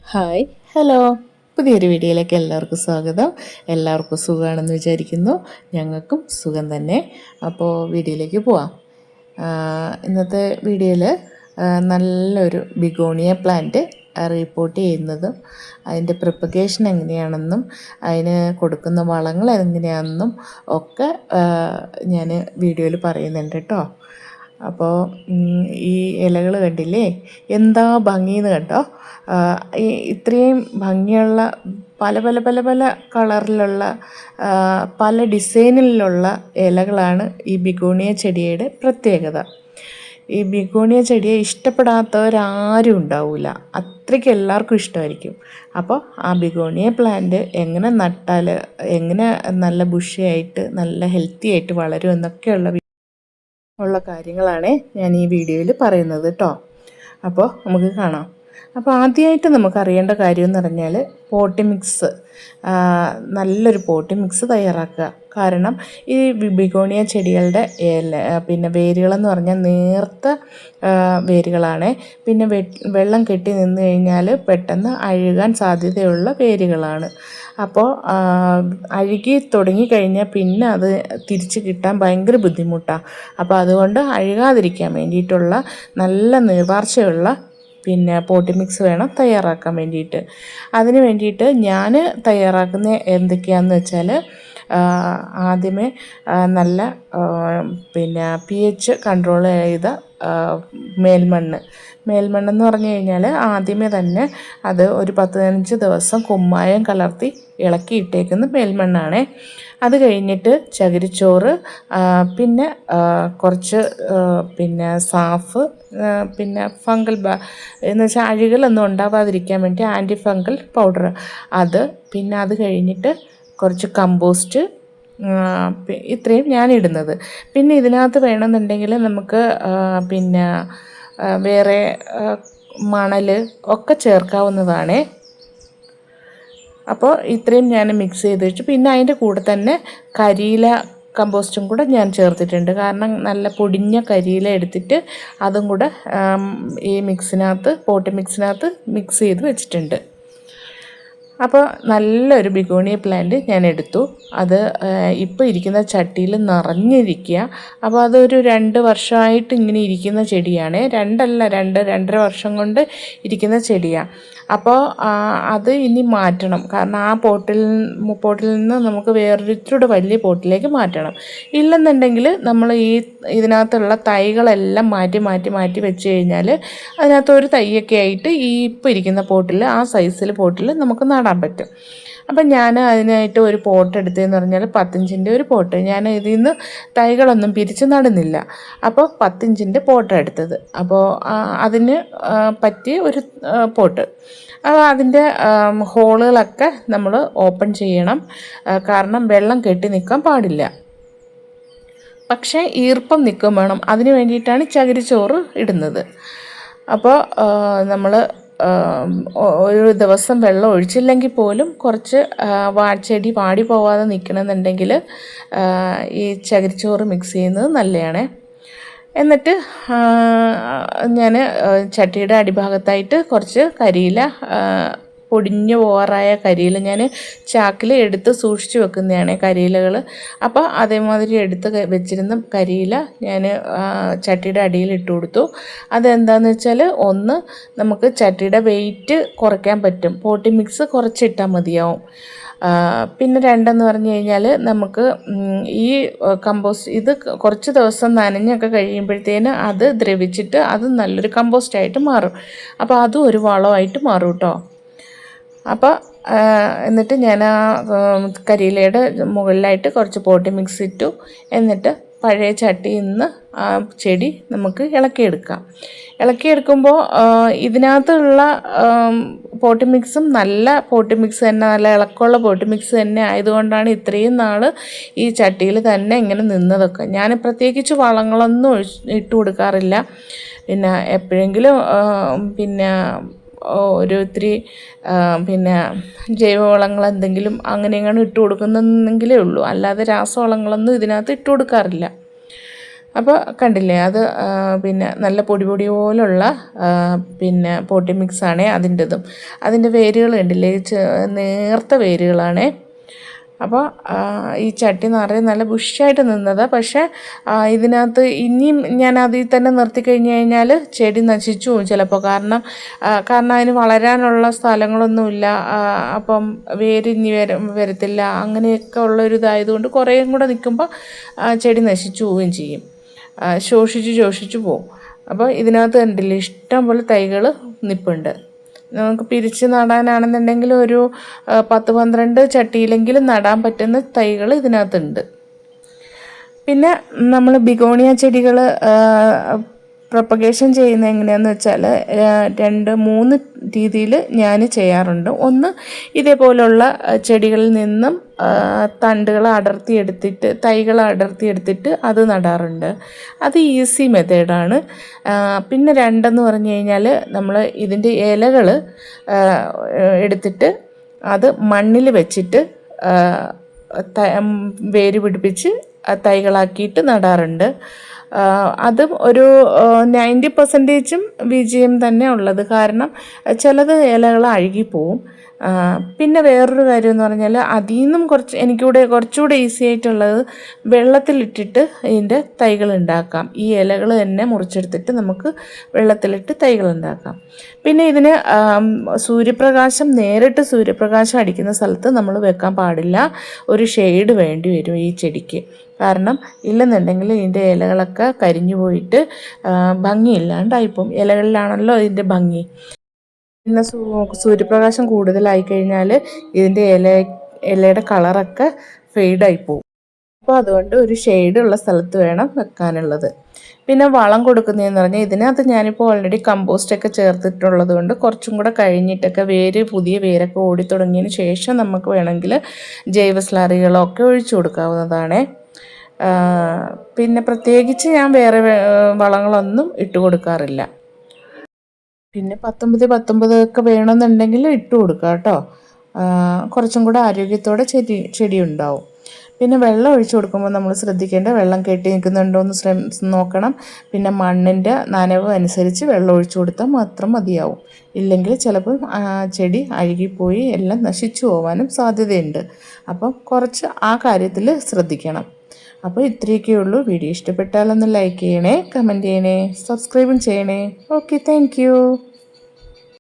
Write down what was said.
Hi hello പുതിയൊരു വീഡിയോയിലേക്ക് എല്ലാവർക്കും സ്വാഗതം. എല്ലാവർക്കും സുഖമാണെന്ന് വിചാരിക്കുന്നു. ഞങ്ങൾക്കും സുഖം തന്നെ. അപ്പോൾ വീഡിയോയിലേക്ക് പോവാം. ഇന്നത്തെ വീഡിയോയിൽ നല്ലൊരു ബിഗോണിയ പ്ലാന്റ് റിപ്പോർട്ട് ചെയ്യുന്നതും അതിൻ്റെ പ്രൊപ്പഗേഷൻ എങ്ങനെയാണെന്നും അതിന് കൊടുക്കുന്ന വളങ്ങൾ എങ്ങനെയാണെന്നും ഒക്കെ ഞാൻ വീഡിയോയിൽ പറയുന്നുണ്ട് കേട്ടോ. അപ്പോൾ ഈ ഇലകൾ കണ്ടില്ലേ, എന്താ ഭംഗിയെന്ന് കണ്ടോ. ഇത്രയും ഭംഗിയുള്ള പല പല പല പല കളറിലുള്ള പല ഡിസൈനിലുള്ള ഇലകളാണ് ഈ ബിഗോണിയ ചെടിയുടെ പ്രത്യേകത. ഈ ബിഗോണിയ ചെടിയെ ഇഷ്ടപ്പെടാത്തവരാരും ഉണ്ടാവില്ല, അത്രയ്ക്ക് എല്ലാവർക്കും ഇഷ്ടമായിരിക്കും. അപ്പോൾ ആ ബിഗോണിയ പ്ലാന്റ് എങ്ങനെ നട്ടാൽ എങ്ങനെ നല്ല ബുഷിയായിട്ട് നല്ല ഹെൽത്തി ആയിട്ട് വളരും എന്നൊക്കെയുള്ള കാര്യങ്ങളാണ് ഞാൻ ഈ വീഡിയോയിൽ പറയുന്നത് കേട്ടോ. അപ്പോൾ നമുക്ക് കാണാം. അപ്പോൾ ആദ്യമായിട്ട് നമുക്ക് അറിയേണ്ട കാര്യം എന്ന് പറഞ്ഞാൽ പോട്ടി മിക്സ്, നല്ലൊരു പോട്ടി മിക്സ് തയ്യാറാക്കുക. കാരണം ഈ ബിഗോണിയ ചെടികളുടെ വേരുകളെന്ന് പറഞ്ഞാൽ നേർത്ത വേരുകളാണ്. പിന്നെ വെള്ളം കെട്ടി നിന്ന് കഴിഞ്ഞാൽ പെട്ടെന്ന് അഴുകാൻ സാധ്യതയുള്ള വേരുകളാണ്. അപ്പോൾ അഴുകി തുടങ്ങിക്കഴിഞ്ഞാൽ പിന്നെ അത് തിരിച്ച് കിട്ടാൻ ഭയങ്കര ബുദ്ധിമുട്ടാണ്. അപ്പോൾ അതുകൊണ്ട് അഴുകാതിരിക്കാൻ വേണ്ടിയിട്ടുള്ള നല്ല നീർവാർച്ചയുള്ള പോട്ടി മിക്സ് വേണം തയ്യാറാക്കാൻ വേണ്ടിയിട്ട്. അതിന് വേണ്ടിയിട്ട് ഞാൻ തയ്യാറാക്കുന്ന എന്തൊക്കെയാണെന്ന് വെച്ചാൽ, ആദ്യമേ നല്ല pH കൺട്രോൾ ചെയ്ത മേൽമണ്ണെന്ന് പറഞ്ഞു കഴിഞ്ഞാൽ ആദ്യമേ തന്നെ അത് ഒരു 10-15 ദിവസം കുമ്മായം കലർത്തി ഇളക്കിയിട്ടേക്കുന്ന മേൽമണ്ണാണ്. അത് കഴിഞ്ഞിട്ട് ചകിരിച്ചോറ്, പിന്നെ കുറച്ച് സാഫ്, പിന്നെ ഫംഗൽ എന്ന് വെച്ചാൽ അഴുകലൊന്നും ഉണ്ടാവാതിരിക്കാൻ വേണ്ടി ആൻറ്റി ഫംഗൽ പൗഡർ അത്, പിന്നെ അത് കഴിഞ്ഞിട്ട് കുറച്ച് കമ്പോസ്റ്റ്, ഇത്രയും ഞാനിടുന്നത്. പിന്നെ ഇതിനകത്ത് വേണമെന്നുണ്ടെങ്കിൽ നമുക്ക് വേറെ മണൽ ഒക്കെ ചേർക്കാവുന്നതാണ്. അപ്പോൾ ഇത്രയും ഞാൻ മിക്സ് ചെയ്ത് വെച്ചു. പിന്നെ അതിൻ്റെ കൂടെ തന്നെ കരിയില കമ്പോസ്റ്റും കൂടെ ഞാൻ ചേർത്തിട്ടുണ്ട്. കാരണം നല്ല പൊടിഞ്ഞ കരിയില എടുത്തിട്ട് അതും കൂടെ ഈ പോട്ടി മിക്സിനകത്ത് മിക്സ് ചെയ്ത് വെച്ചിട്ടുണ്ട്. അപ്പോൾ നല്ലൊരു ബിഗോണിയ പ്ലാന്റ് ഞാൻ എടുത്തു. അത് ഇപ്പോൾ ഇരിക്കുന്ന ചട്ടിയിൽ നിറഞ്ഞിരിക്കുക. അപ്പോൾ അതൊരു 2 വർഷമായിട്ട് ഇങ്ങനെ ഇരിക്കുന്ന ചെടിയാണ്. 2.5 വർഷം കൊണ്ട് ഇരിക്കുന്ന ചെടിയാണ്. അപ്പോൾ അത് ഇനി മാറ്റണം. കാരണം ആ പോട്ടിൽ നിന്ന് നമുക്ക് വേറൊരിച്ചിരി വലിയ പോട്ടിലേക്ക് മാറ്റണം. ഇല്ലെന്നുണ്ടെങ്കിൽ നമ്മൾ ഇതിനകത്തുള്ള തൈകളെല്ലാം മാറ്റി വെച്ച് കഴിഞ്ഞാൽ അതിനകത്ത് ഒരു തൈയൊക്കെ ആയിട്ട് ഈ ഇപ്പോൾ ഇരിക്കുന്ന പോട്ടിൽ, ആ സൈസിൽ പോട്ടിൽ നമുക്ക് നടാൻ പറ്റും. അപ്പം ഞാൻ അതിനായിട്ട് ഒരു പോട്ട് എടുത്തതെന്ന് പറഞ്ഞാൽ 10 ഇഞ്ചിൻ്റെ ഒരു പോട്ട്. ഞാൻ ഇതിൽ നിന്ന് തൈകളൊന്നും പിരിച്ച് നടുന്നില്ല. അപ്പോൾ 10 ഇഞ്ചിൻ്റെ പോട്ട് എടുത്തത്. അപ്പോൾ അതിന് പറ്റിയ ഒരു പോട്ട്. അപ്പോൾ അതിൻ്റെ ഹോളുകളൊക്കെ നമ്മൾ ഓപ്പൺ ചെയ്യണം. കാരണം വെള്ളം കെട്ടി നിൽക്കാൻ പാടില്ല, പക്ഷേ ഈർപ്പം നിൽക്കും വേണം. അതിന് വേണ്ടിയിട്ടാണ് ചകിരിച്ചോറ് ഇടുന്നത്. അപ്പോൾ നമ്മൾ ഒരു ദിവസം വെള്ളം ഒഴിച്ചില്ലെങ്കിൽ പോലും കുറച്ച് ചെടി വാടി പോവാതെ നിൽക്കണമെന്നുണ്ടെങ്കിൽ ഈ ചകിരിച്ചോറ് മിക്സ് ചെയ്യുന്നത് നല്ലതാണ്. എന്നിട്ട് ഞാൻ ചട്ടിയുടെ അടിഭാഗത്തായിട്ട് കുറച്ച് കരിയില, പൊടിഞ്ഞു പോകാറായ കരിയില ഞാൻ ചാക്കിൽ എടുത്ത് സൂക്ഷിച്ച് വെക്കുന്നതാണ് കരിയിലകൾ. അപ്പോൾ അതേമാതിരി എടുത്ത് വെച്ചിരുന്ന കരിയില ഞാൻ ചട്ടിയുടെ അടിയിൽ ഇട്ട് കൊടുത്തു. അതെന്താണെന്ന് വെച്ചാൽ, ഒന്ന് നമുക്ക് ചട്ടിയുടെ വെയിറ്റ് കുറയ്ക്കാൻ പറ്റും, പോട്ടി മിക്സ് കുറച്ചിട്ടാൽ മതിയാവും. പിന്നെ രണ്ടെന്ന് പറഞ്ഞു കഴിഞ്ഞാൽ, നമുക്ക് ഈ കമ്പോസ്റ്റ് ഇത് കുറച്ച് ദിവസം നനഞ്ഞൊക്കെ കഴിയുമ്പോഴത്തേന് അത് ദ്രവിച്ചിട്ട് അത് നല്ലൊരു കമ്പോസ്റ്റായിട്ട് മാറും. അപ്പോൾ അതും ഒരു വളമായിട്ട് മാറും കേട്ടോ. അപ്പോൾ എന്നിട്ട് ഞാൻ ആ കരിയിലയുടെ മുകളിലായിട്ട് കുറച്ച് പോട്ടി മിക്സ് ഇട്ടു. എന്നിട്ട് പഴയ ചട്ടിയിൽ നിന്ന് ആ ചെടി നമുക്ക് ഇളക്കിയെടുക്കുമ്പോൾ ഇതിനകത്തുള്ള പോട്ടി മിക്സും നല്ല പോട്ടി മിക്സ് തന്നെ, നല്ല ഇളക്കമുള്ള പോട്ടി മിക്സ് തന്നെ ആയതുകൊണ്ടാണ് ഇത്രയും നാൾ ഈ ചട്ടിയിൽ തന്നെ ഇങ്ങനെ നിന്നതൊക്കെ. ഞാൻ പ്രത്യേകിച്ച് വളങ്ങളൊന്നും ഇട്ട് കൊടുക്കാറില്ല. പിന്നെ എപ്പോഴെങ്കിലും ഒരു ഇത്തിരി ജൈവവളങ്ങൾ എന്തെങ്കിലും അങ്ങനെയാണ് ഇട്ട് കൊടുക്കുന്നെങ്കിലേ ഉള്ളൂ. അല്ലാതെ രാസവളങ്ങളൊന്നും ഇതിനകത്ത് ഇട്ട് കൊടുക്കാറില്ല. അപ്പോൾ കണ്ടില്ലേ അത് പിന്നെ നല്ല പൊടി പൊടി പോലുള്ള പിന്നെ പോട്ടി മിക്സാണേ അതിൻ്റെതും. അതിൻ്റെ വേരുകൾ കണ്ടില്ലേ നേർത്ത വേരുകളാണേ. അപ്പോൾ ഈ ചട്ടി നിറയെ നല്ല ബുഷായിട്ട് നിന്നത്. പക്ഷേ ഇതിനകത്ത് ഇനിയും ഞാൻ അതിൽ തന്നെ നിർത്തി കഴിഞ്ഞ് കഴിഞ്ഞാൽ ചെടി നശിച്ചു പോകും ചിലപ്പോൾ. കാരണം അതിന് വളരാനുള്ള സ്ഥലങ്ങളൊന്നുമില്ല. അപ്പം വേരിഞ്ഞ് വരത്തില്ല. അങ്ങനെയൊക്കെ ഉള്ളൊരു ഇതായതുകൊണ്ട് കുറേയും കൂടെ നിൽക്കുമ്പോൾ ചെടി നശിച്ചു പോവുകയും ചെയ്യും. ശോഷിച്ചു പോവും. അപ്പോൾ ഇതിനകത്ത് കണ്ടില്ലേ ഇഷ്ടം പോലെ തൈകൾ നിൽപ്പുണ്ട്. നമുക്ക് പിരിച്ച് നടാനാണെന്നുണ്ടെങ്കിൽ ഒരു 10-12 ചട്ടിയിലെങ്കിലും നടാൻ പറ്റുന്ന തൈകൾ ഇതിനകത്തുണ്ട്. പിന്നെ നമ്മൾ ബിഗോണിയ ചെടികൾ പ്രൊപ്പഗേഷൻ ചെയ്യുന്നത് എങ്ങനെയാണെന്ന് വെച്ചാൽ 2-3 രീതിയിൽ ഞാൻ ചെയ്യാറുണ്ട്. ഒന്ന്, ഇതേപോലുള്ള ചെടികളിൽ നിന്നും തണ്ടുകൾ അടർത്തിയെടുത്തിട്ട് തൈകൾ അടർത്തിയെടുത്തിട്ട് അത് നടാറുണ്ട്. അത് ഈസി മെത്തേഡാണ്. പിന്നെ 2 പറഞ്ഞു കഴിഞ്ഞാൽ നമ്മൾ ഇതിൻ്റെ ഇലകൾ എടുത്തിട്ട് അത് മണ്ണിൽ വെച്ചിട്ട് വേര് പിടിപ്പിച്ച് തൈകളാക്കിയിട്ട് നടാറുണ്ട്. അതും ഒരു 90% വിജയം തന്നെ ഉള്ളത്. കാരണം ചിലത് ഇലകൾ അഴുകിപ്പോവും. പിന്നെ വേറൊരു കാര്യം എന്ന് പറഞ്ഞാൽ അതിൽ നിന്നും കുറച്ചുകൂടെ ഈസി ആയിട്ടുള്ളത് വെള്ളത്തിലിട്ടിട്ട് ഇതിൻ്റെ തൈകൾ ഉണ്ടാക്കാം. ഈ ഇലകൾ തന്നെ മുറിച്ചെടുത്തിട്ട് നമുക്ക് വെള്ളത്തിലിട്ട് തൈകൾ ഉണ്ടാക്കാം. പിന്നെ ഇതിന് നേരിട്ട് സൂര്യപ്രകാശം അടിക്കുന്ന സ്ഥലത്ത് നമ്മൾ വെക്കാൻ പാടില്ല. ഒരു ഷെയ്ഡ് വേണ്ടി വരും ഈ ചെടിക്ക്. കാരണം ഇല്ലെന്നുണ്ടെങ്കിൽ ഇതിൻ്റെ ഇലകളൊക്കെ കരിഞ്ഞു പോയിട്ട് ഭംഗിയില്ലാണ്ടായിപ്പോവും. ഇലകളിലാണല്ലോ ഇതിൻ്റെ ഭംഗി. പിന്നെ സൂര്യപ്രകാശം കൂടുതലായി കഴിഞ്ഞാൽ ഇതിൻ്റെ ഇലയുടെ കളറൊക്കെ ഫെയ്ഡായിപ്പോവും. അപ്പോൾ അതുകൊണ്ട് ഒരു ഷെയ്ഡുള്ള സ്ഥലത്ത് വേണം വെക്കാനുള്ളത്. പിന്നെ വളം കൊടുക്കുന്നതെന്ന് പറഞ്ഞാൽ ഇതിനകത്ത് ഞാനിപ്പോൾ ഓൾറെഡി കമ്പോസ്റ്റൊക്കെ ചേർത്തിട്ടുള്ളത് കൊണ്ട് കുറച്ചും കൂടെ കഴിഞ്ഞിട്ടൊക്കെ പുതിയ വേരൊക്കെ ഓടിത്തുടങ്ങിയതിന് ശേഷം നമുക്ക് വേണമെങ്കിൽ ജൈവ സ്ലറികളൊക്കെ ഒഴിച്ചു കൊടുക്കാവുന്നതാണ്. പിന്നെ പ്രത്യേകിച്ച് ഞാൻ വേറെ വളങ്ങളൊന്നും ഇട്ട് കൊടുക്കാറില്ല. പിന്നെ 19 ഒക്കെ വേണമെന്നുണ്ടെങ്കിൽ ഇട്ട് കൊടുക്കുക കേട്ടോ. കുറച്ചും കൂടെ ആരോഗ്യത്തോടെ ചെടി ഉണ്ടാവും. പിന്നെ വെള്ളം ഒഴിച്ചു കൊടുക്കുമ്പോൾ നമ്മൾ ശ്രദ്ധിക്കേണ്ട വെള്ളം കെട്ടി നിൽക്കുന്നുണ്ടോ എന്ന് നോക്കണം. പിന്നെ മണ്ണിൻ്റെ നനവ് അനുസരിച്ച് വെള്ളം ഒഴിച്ചു കൊടുത്താൽ മാത്രം മതിയാവും. ഇല്ലെങ്കിൽ ചിലപ്പോൾ ചെടി അഴുകിപ്പോയി എല്ലാം നശിച്ചു പോകാനും സാധ്യതയുണ്ട്. അപ്പം കുറച്ച് ആ കാര്യത്തിൽ ശ്രദ്ധിക്കണം. അപ്പോൾ ഇത്രയൊക്കെ ഉള്ളൂ. വീഡിയോ ഇഷ്ടപ്പെട്ടാലൊന്ന് ലൈക്ക് ചെയ്യണേ, കമൻറ്റ് ചെയ്യണേ, സബ്സ്ക്രൈബും ചെയ്യണേ. Okay, thank you.